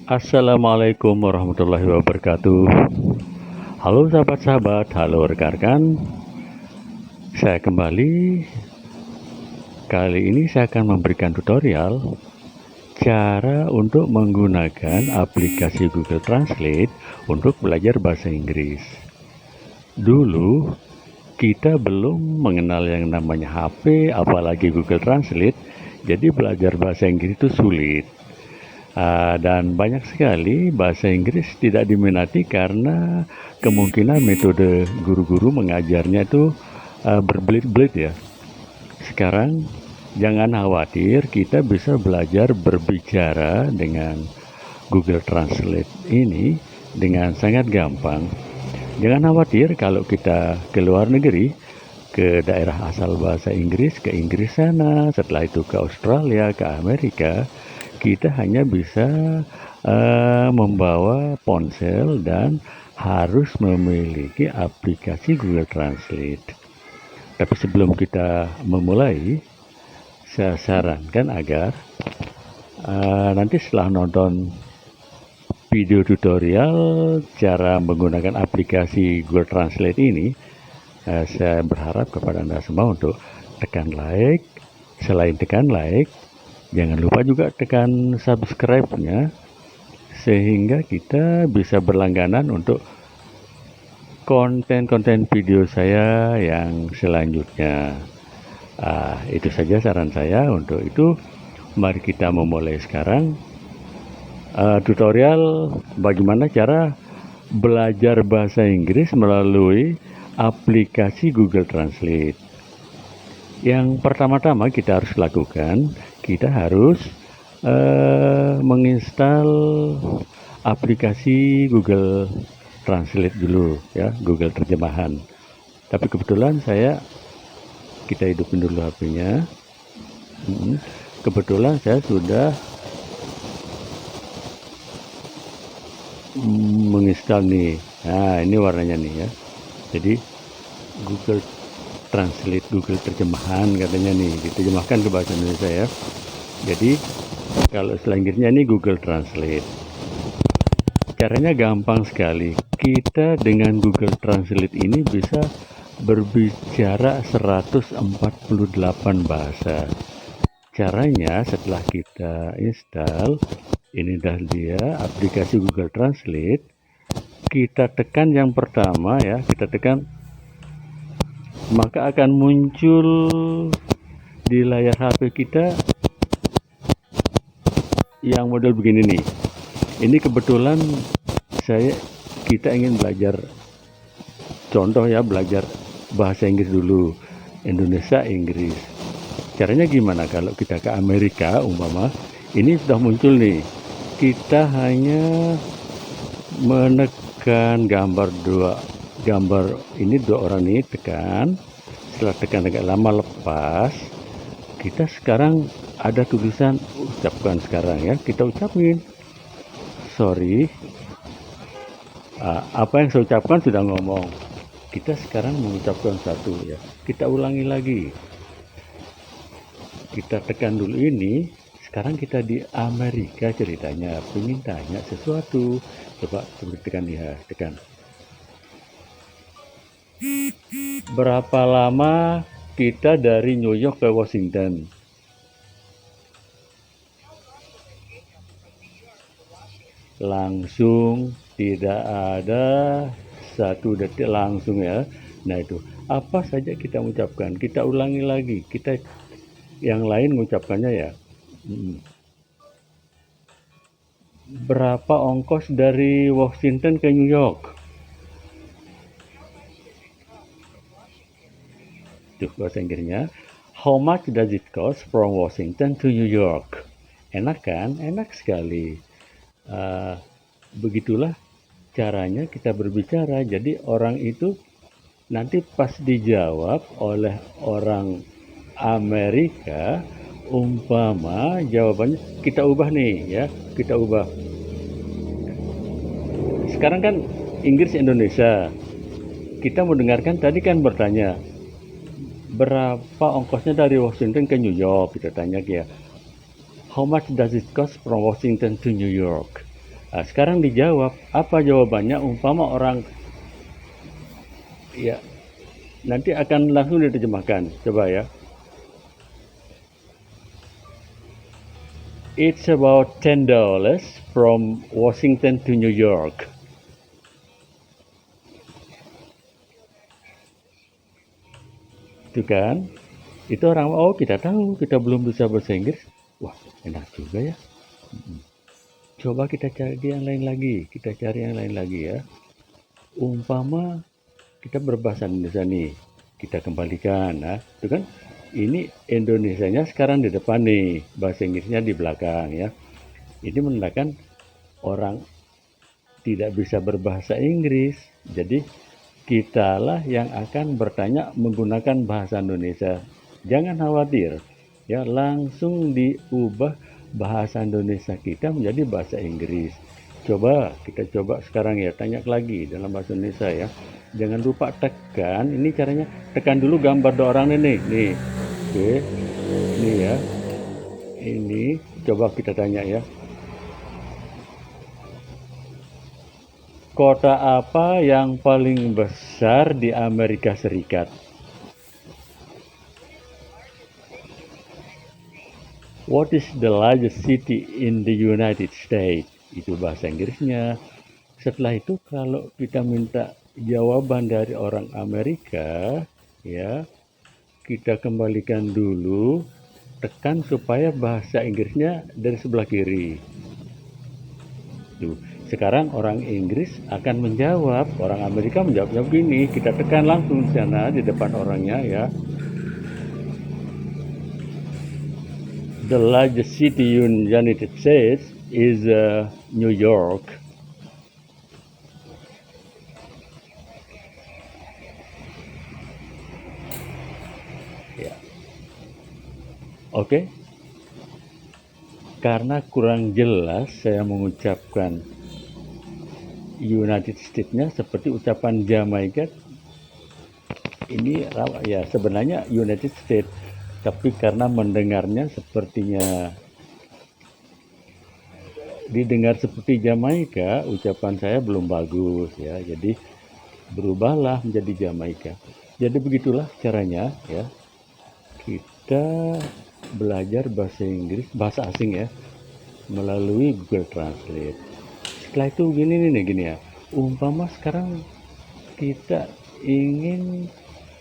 Assalamualaikum warahmatullahi wabarakatuh. Halo sahabat-sahabat, halo rekan-rekan. Saya kembali. Kali ini saya akan memberikan tutorial cara untuk menggunakan aplikasi Google Translate untuk belajar bahasa Inggris. Dulu kita belum mengenal yang namanya HP, apalagi Google Translate, jadi belajar bahasa Inggris itu sulit. Dan banyak sekali bahasa Inggris tidak diminati karena kemungkinan metode guru-guru mengajarnya itu berbelit-belit ya. Sekarang jangan khawatir, kita bisa belajar berbicara dengan Google Translate ini dengan sangat gampang. Jangan khawatir kalau kita ke luar negeri, ke daerah asal bahasa Inggris, ke Inggris sana, setelah itu ke Australia, ke Amerika, kita hanya bisa membawa ponsel dan harus memiliki aplikasi Google Translate. Tapi sebelum kita memulai, saya sarankan agar nanti setelah nonton video tutorial cara menggunakan aplikasi Google Translate ini, saya berharap kepada Anda semua untuk tekan like. Selain tekan like, jangan lupa juga tekan subscribe-nya sehingga kita bisa berlangganan untuk konten-konten video saya yang selanjutnya. Itu saja saran saya. Untuk itu, mari kita memulai sekarang tutorial bagaimana cara belajar bahasa Inggris melalui aplikasi Google Translate. Yang pertama-tama kita harus lakukan, kita harus menginstal aplikasi Google Translate dulu ya, Google terjemahan. Tapi kebetulan kita hidupin dulu HP-nya. Kebetulan saya sudah menginstal nih. Nah, ini warnanya nih ya. Jadi Google Translate, Google terjemahan katanya nih, diterjemahkan ke bahasa Indonesia ya. Jadi kalau selanjutnya ini Google Translate. Caranya gampang sekali. Kita dengan Google Translate ini bisa berbicara 148 bahasa. Caranya setelah kita install, ini dah dia aplikasi Google Translate. Kita tekan yang pertama ya, kita tekan, maka akan muncul di layar HP kita yang model begini nih. Ini kebetulan kita ingin belajar, contoh ya, belajar bahasa Inggris dulu, Indonesia Inggris. Caranya gimana kalau kita ke Amerika umpama, ini sudah muncul nih. Kita hanya menekan gambar ini, dua orang ini tekan. Setelah tekan agak lama lepas, kita sekarang ada tulisan ucapkan sekarang ya, kita ucapin sorry. Apa yang saya ucapkan sudah ngomong, kita sekarang mengucapkan satu ya, kita ulangi lagi, kita tekan dulu ini. Sekarang kita di Amerika ceritanya, pengen tanya sesuatu, coba tekan ya, tekan. Berapa lama kita dari New York ke Washington? Langsung, tidak ada 1 detik, langsung ya. Nah itu, apa saja kita ucapkan, kita ulangi lagi, kita yang lain mengucapkannya ya. Berapa ongkos dari Washington ke New York? Tuh bahasa Inggrisnya, how much does it cost from Washington to New York? Enak kan? Enak sekali. Begitulah caranya kita berbicara. Jadi orang itu nanti pas dijawab oleh orang Amerika, umpama jawabannya kita ubah nih ya, kita ubah. Sekarang kan Inggris Indonesia. Kita mendengarkan tadi kan bertanya, berapa ongkosnya dari Washington ke New York? Kita tanya ya, how much does it cost from Washington to New York? Nah, sekarang dijawab, apa jawabannya? Umpama orang, ya, nanti akan langsung diterjemahkan. Coba ya. It's about $10 from Washington to New York. Itu kan? Itu orang, oh kita tahu, kita belum bisa bahasa Inggris. Wah, enak juga ya. Coba kita cari yang lain lagi. Kita cari yang lain lagi ya. Umpama kita berbahasa Indonesia nih. Kita kembalikan. Nah, itu kan ini Indonesianya sekarang di depan nih. Bahasa Inggrisnya di belakang ya. Ini menandakan orang tidak bisa berbahasa Inggris. Jadi kitalah yang akan bertanya menggunakan bahasa Indonesia. Jangan khawatir. Ya, langsung diubah bahasa Indonesia kita menjadi bahasa Inggris. Coba kita coba sekarang ya, tanya lagi dalam bahasa Indonesia ya. Jangan lupa tekan, ini caranya tekan dulu gambar dua orang ini nih. Oke. Ini ya. Ini coba kita tanya ya. Kota apa yang paling besar di Amerika Serikat? What is the largest city in the United States? Itu bahasa Inggrisnya. Setelah itu kalau kita minta jawaban dari orang Amerika, ya, kita kembalikan dulu, tekan supaya bahasa Inggrisnya dari sebelah kiri. Tuh, sekarang orang Inggris akan menjawab, orang Amerika menjawabnya begini, kita tekan langsung di sana di depan orangnya ya. The largest city in the United States is New York. Ya. Oke. Karena kurang jelas saya mengucapkan United States-nya seperti ucapan Jamaika. Ini ya sebenarnya United States, tapi karena mendengarnya sepertinya didengar seperti Jamaika, ucapan saya belum bagus ya. Jadi berubahlah menjadi Jamaika. Jadi begitulah caranya ya. Kita belajar bahasa Inggris, bahasa asing ya, melalui Google Translate. Setelah itu gini ya. Umpama sekarang kita ingin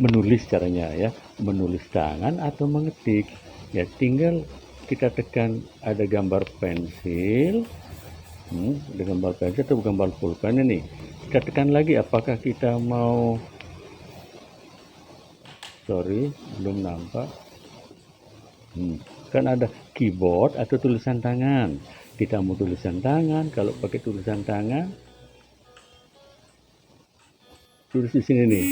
menulis caranya ya, menulis tangan atau mengetik. Ya tinggal kita tekan ada gambar pensil, ada gambar pensil atau gambar pulpen ini. Kita tekan lagi apakah kita mau, sorry belum nampak. Kan ada keyboard atau tulisan tangan. Kita mau tulisan tangan, kalau pakai tulisan tangan, tulis di sini nih.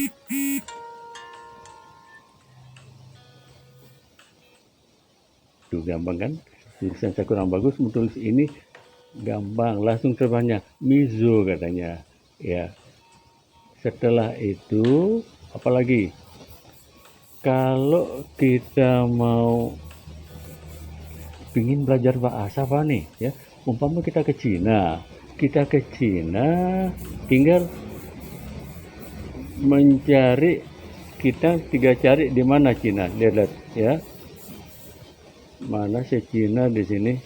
Tuh gampang kan? Tulisan saya kurang bagus, mau tulis ini gampang, langsung terbangnya Mizo katanya. Ya. Setelah itu, apalagi? Kalau kita mau ingin belajar bahasa apa nih ya, umpama kita ke Cina tinggal mencari, kita cari di mana Cina, lihat ya, mana sih Cina di sini,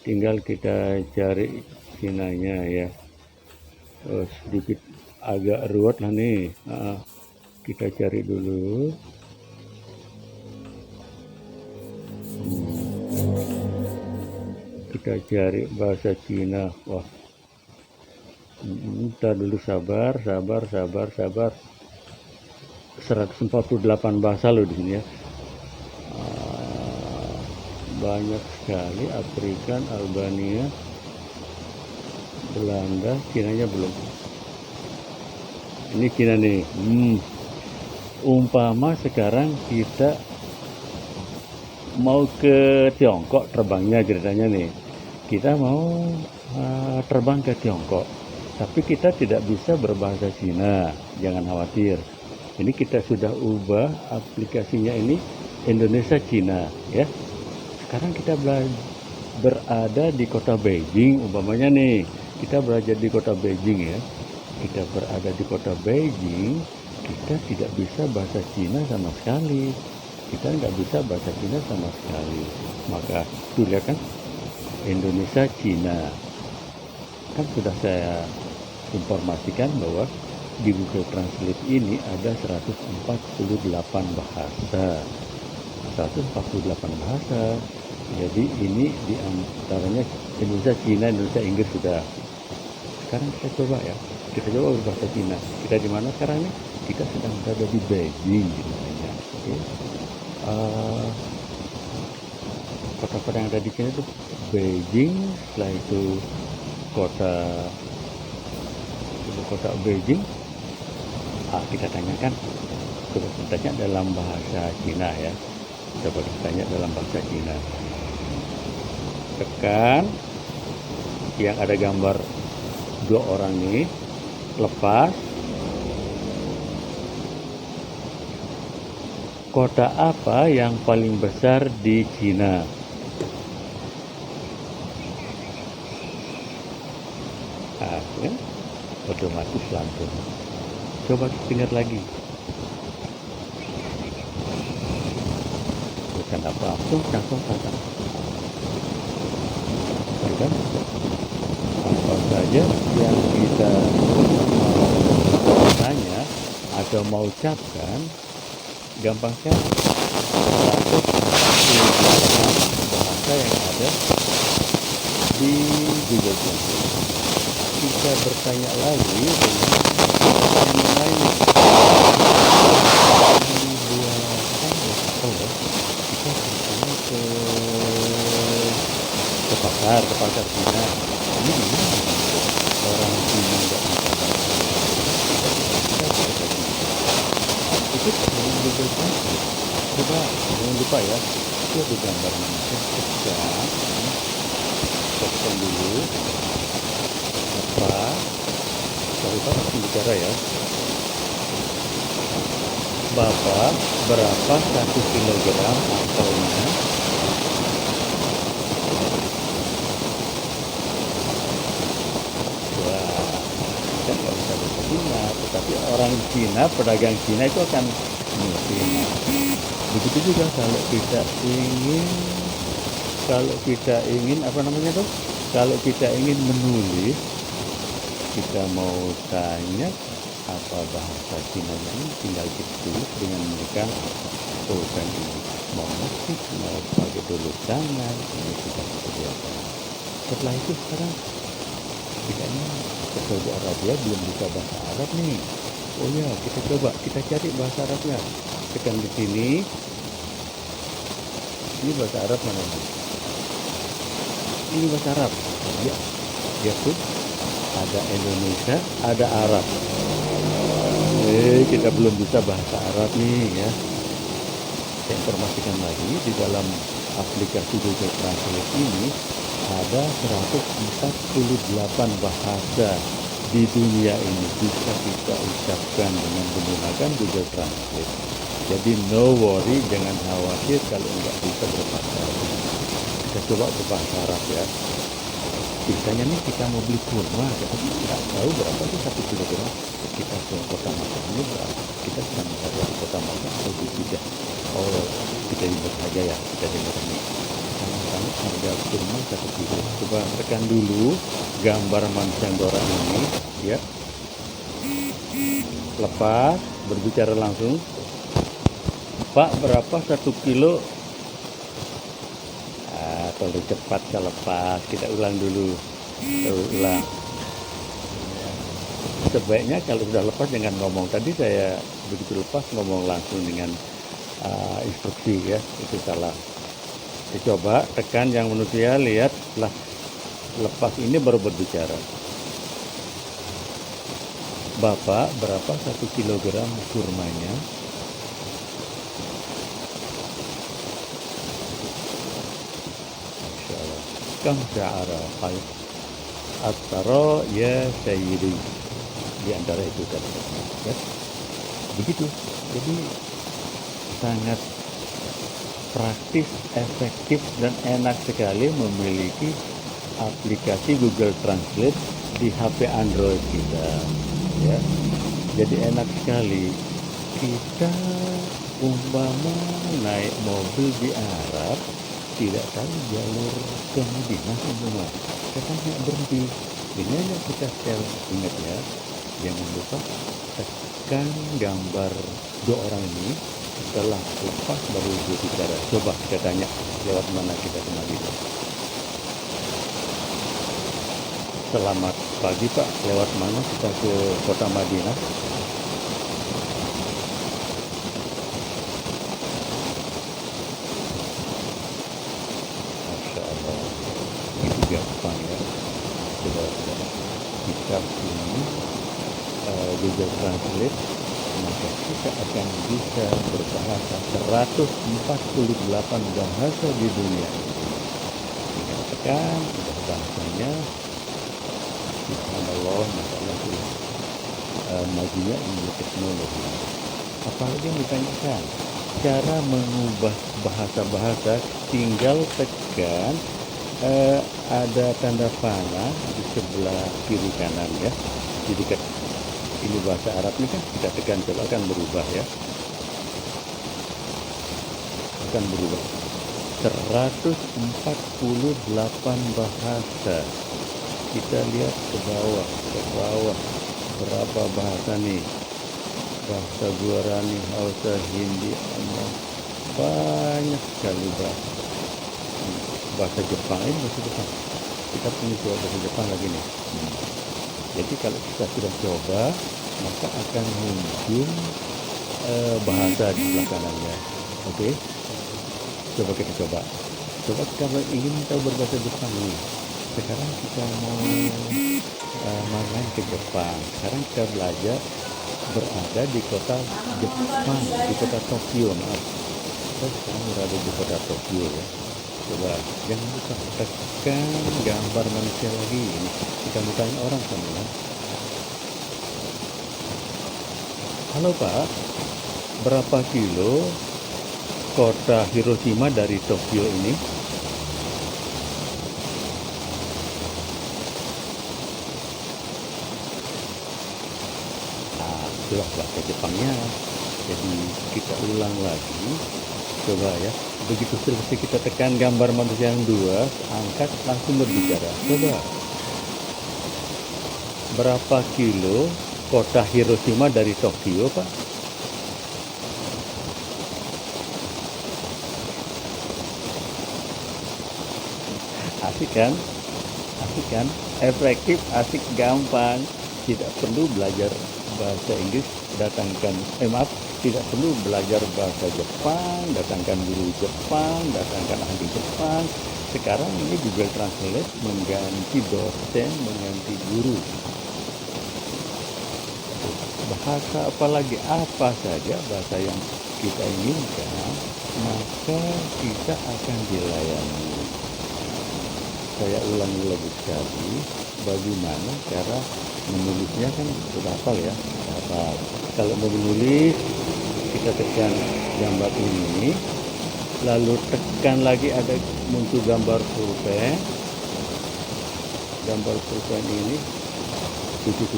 tinggal kita cari Cinanya ya. Sedikit agak ruwet lah nih, kita cari dulu. Kita cari bahasa Cina. Wah, ntar dulu, sabar. 148 bahasa loh di sini ya. Banyak sekali. Afrikan, Albania, Belanda, Cinanya belum. Ini Cina nih. Umpama sekarang kita mau ke Tiongkok terbangnya, ceritanya nih. Kita mau terbang ke Tiongkok, tapi kita tidak bisa berbahasa Cina. Jangan khawatir. Ini kita sudah ubah aplikasinya ini Indonesia Cina ya. Sekarang kita berada di kota Beijing umpamanya nih. kita belajar di kota Beijing ya. Kita berada di kota Beijing, kita tidak bisa bahasa Cina sama sekali. Kita nggak bisa bahasa Cina sama sekali. Maka tuh lihat kan, Indonesia Cina. Kan sudah saya informasikan bahwa di Google Translate ini ada 148 bahasa. 148 bahasa. Jadi ini diantaranya Indonesia, Cina, Indonesia, Inggris sudah. Sekarang kita coba ya. Kita coba berbahasa Cina. Kita di mana sekarang ini? Kita sedang berada di Beijing gitu namanya. Oke. Kota-kota yang ada di sini tuh Beijing, setelah itu ibu kota Beijing. Kita tanyakan, coba kita tanya dalam bahasa Cina ya. Coba kita tanya dalam bahasa Cina. Tekan yang ada gambar dua orang nih, lepas. Kota apa yang paling besar di Cina? Kan? Otomatis langsung. Coba ingat lagi. Bukan langsung kata. Kan? Apa saja yang kita mau tanya atau mau ucapkan, gampang sekali. 148 bahasa yang ada di Google Translate. Kita bertanya lagi dengan yang lain. Kita bertanya ke pasar Cina. Ini gimana? Orang Cina nggak bisa bahasa itu dengan Google Translate. Coba jangan lupa ya, itu ada gambar manusia tekan dulu apa kalau kita langsung bicara ya. Bapak berapa 1 kilogram apelnya? Wah, kan nggak bisa bahasa Cina, tetapi orang Cina, pedagang Cina itu akan ngerti. Begitu juga kalau kita ingin apa namanya tuh? Kalau kita ingin menulis, kita mau tanya apa bahasa Cina ini, tinggal kita tulis dengan mereka. Oh kan ini mau ngetik, mau pakai tulis tangan, ini sudah kelihatan. Setelah itu sekarang tidaknya ke Saudi Arabia belum bisa bahasa Arab nih. Oh ya, kita cari bahasa Arabnya. Tekan di sini. Ini bahasa Arab mana nih? Ini bahasa Arab. Ya tuh. Ada Indonesia, ada Arab. Kita belum bisa bahasa Arab nih ya. Saya informasikan lagi, di dalam aplikasi Google Translate ini ada 148 bahasa di dunia ini bisa kita ucapkan dengan menggunakan Google Translate. Jadi no worry, jangan khawatir kalau nggak bisa berbahasa Arab. Kita coba berbahasa Arab ya. Biasanya nih kita mau beli kurma, kita nggak tahu berapa sih 1 kilogram. Kita ke kota Makkah ini berapa? Kita sedang berada di kota Makkah atau tidak? Oh, kita ingat saja ya, kita dengar ini. Sama-sama harga kurma 1 kilo. Coba tekan dulu gambar mancanggora ini, ya. Lepas, berbicara langsung. Pak, berapa 1 kilo? Terlalu cepat kalau lepas, kita ulang dulu. Ulang. Sebaiknya kalau sudah lepas jangan ngomong. Tadi saya begitu lepas ngomong langsung dengan instruksi ya, itu salah. Kita coba tekan yang manusia, lihat setelah lepas ini baru berbicara. Bapak berapa 1 kilogram kurmanya? Kam sya'ara At-taro ya sayyidi, di antara itu kan ya. Begitu. Jadi sangat praktis, efektif dan enak sekali memiliki aplikasi Google Translate di HP Android kita, ya. Jadi enak sekali kita umpama naik mobil di Arab, tidak tahu jalur ke Madinah umpama, katanya berhenti. Ini aja kita tel, ingat ya, jangan lupa tekan gambar dua orang ini. Setelah lepas baru berbicara. Coba kita tanya lewat mana kita ke Madinah. Selamat pagi Pak, lewat mana kita ke kota Madinah? Masya Allah, itu gampang ya. Saudara-saudara, kita ini Google Translate, maka kita akan bisa berbahasa 148 bahasa di dunia. Tinggal tekan, udah bahasanya. Subhanallah, masalah itu majunya ilmu teknologi. Apalagi yang ditanyakan, cara mengubah bahasa-bahasa, tinggal tekan, ada tanda panah di sebelah kiri kanan ya. Jadi ini bahasa Arab ini kan kita tekan, coba akan berubah ya. Akan berubah 148 bahasa. Kita lihat ke bawah, berapa bahasa nih? Bahasa Guarani, Hausa, Hindi, banyak sekali bahasa. Bahasa Jepang, ini bahasa Jepang. Kita punya coba bahasa Jepang lagi nih. Jadi kalau kita sudah coba, maka akan muncul bahasa di sebelah kanannya. Oke, coba kita coba. Coba kalau ingin tahu berbahasa Jepang nih. Sekarang kita mau main ke Jepang. Sekarang kita belajar berada di kota Jepang, di kota Tokyo. Maaf, kita sekarang berada di kota Tokyo ya. Coba jangan lupa tekan gambar manusia lagi. Ini kita mau tanya orang sama ya. Halo Pak, berapa kilo kota Hiroshima dari Tokyo ini? Itulah bahasa Jepangnya. Jadi kita ulang lagi, coba ya. Begitu selesai kita tekan gambar manusia yang dua, angkat langsung berbicara. Coba, berapa kilo kota Hiroshima dari Tokyo Pak? Asik kan? Asik kan? Efektif, asik, gampang. Tidak perlu belajar bahasa Inggris, tidak perlu belajar bahasa Jepang, datangkan guru Jepang, datangkan ahli Jepang. Sekarang ini Google Translate mengganti dosen, mengganti guru. Bahasa apalagi, apa saja bahasa yang kita inginkan, maka kita akan dilayani. Saya ulangi lagi sekali, bagaimana cara menulisnya kan sudah hafal ya, hafal. Kalau mau menulis, kita tekan gambar ini, lalu tekan lagi ada muncul gambar pulpen. Gambar pulpen ini tutup.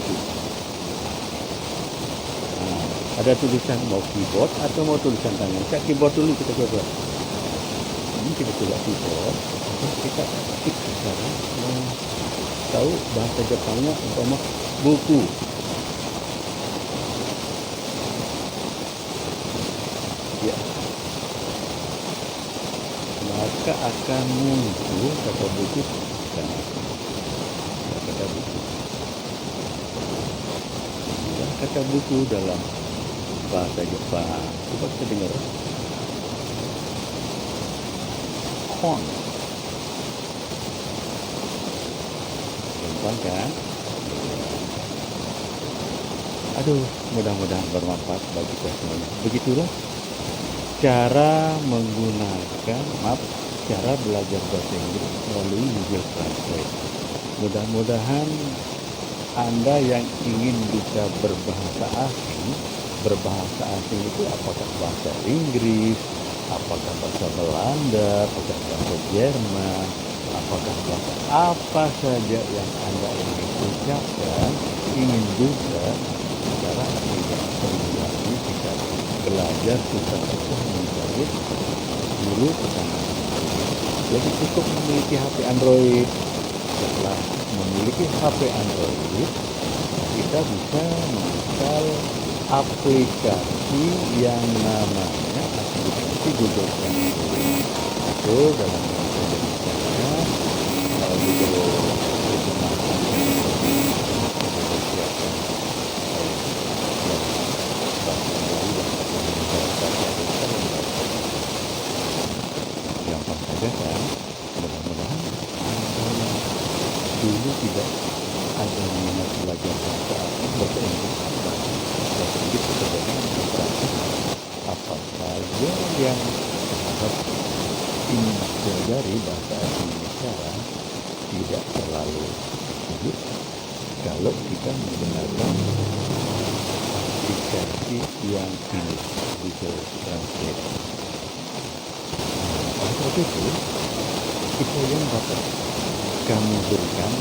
Nah, ada tulisan mau keyboard atau mau tulisan tangan. Saya keyboard dulu, kita coba. Ini kita coba keyboard. Kita ketik sekarang mau tahu bahasa Jepangnya umpama buku. Ya. Maka akan muncul kata buku. Kata buku. Kata buku dalam bahasa Jepang. Coba kita dengar. Kon. Gampang kan? Aduh, mudah-mudahan bermanfaat bagi kita semuanya. Begitulah cara cara belajar bahasa Inggris melalui Google Translate. Mudah-mudahan Anda yang ingin bisa berbahasa asing itu apakah bahasa Inggris, apakah bahasa Belanda, apakah bahasa Jerman, apakah bahasa apa saja yang Anda ingin ucapkan ingin juga secara aplikasi simulasi kita belajar susah-susah menjahit dulu pertama. Jadi cukup memiliki HP Android. Setelah memiliki HP Android, kita bisa menginstal aplikasi yang namanya aplikasi Google Translate. Itu dalam bahasa Indonesia Google terjemahkan Indonesia kan bahasa Melayu dan bahasa Indonesia gampang saja kan. Mudah-mudahan dulu tidak ada minat belajar bahasa Inggris bahasa Inggris sebenarnya bisa apa saja yang sahabat ingin pelajari bahasa Indonesia tidak terlalu sulit kalau kita menggunakan aplikasi yang ini Google Translate. Oleh sebab itu, kita yang dapat kami berikan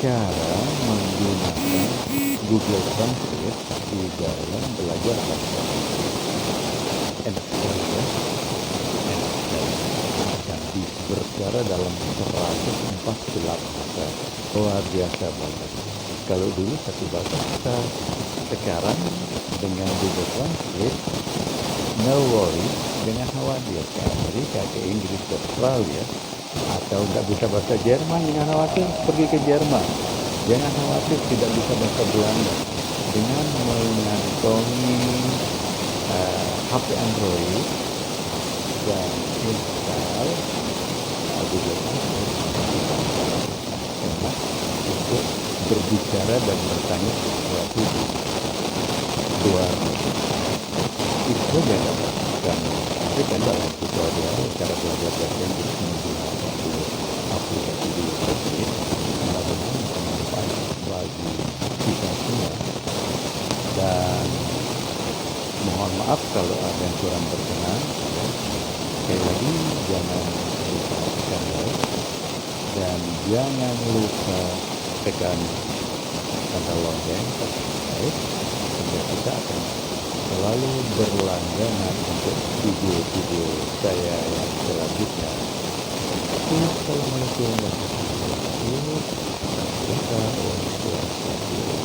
cara menggunakan Google Translate di dalam belajar bahasa Inggris. Enak sekali ya, enak sekali. Dan berbicara dalam 114 bahasa, luar biasa banget. Kalau dulu satu bahasa kita, sekarang dengan Google Translate, no worry, jangan khawatir ke Amerika, ke Inggris, ke Australia, atau nggak bisa bahasa Jerman, jangan khawatir pergi ke Jerman. Jangan khawatir tidak bisa bahasa Belanda. Dengan mengantongi HP Android dan install Google Translate, enak untuk berbicara dan bertanya sesuatu di luar negeri. Itu saja dapat kami sampaikan dalam tutorial cara belajar bahasa Inggris menggunakan aplikasi Google Translate. Mudah-mudahan bermanfaat bagi kita semua. Dan mohon maaf kalau ada yang kurang berkenan. Sekali lagi jangan lupa tekan like dan jangan lupa tekan tanda lonceng subscribe sehingga kita akan selalu berlangganan untuk video-video saya yang selanjutnya. Assalamualaikum warahmatullahi wabarakatuh.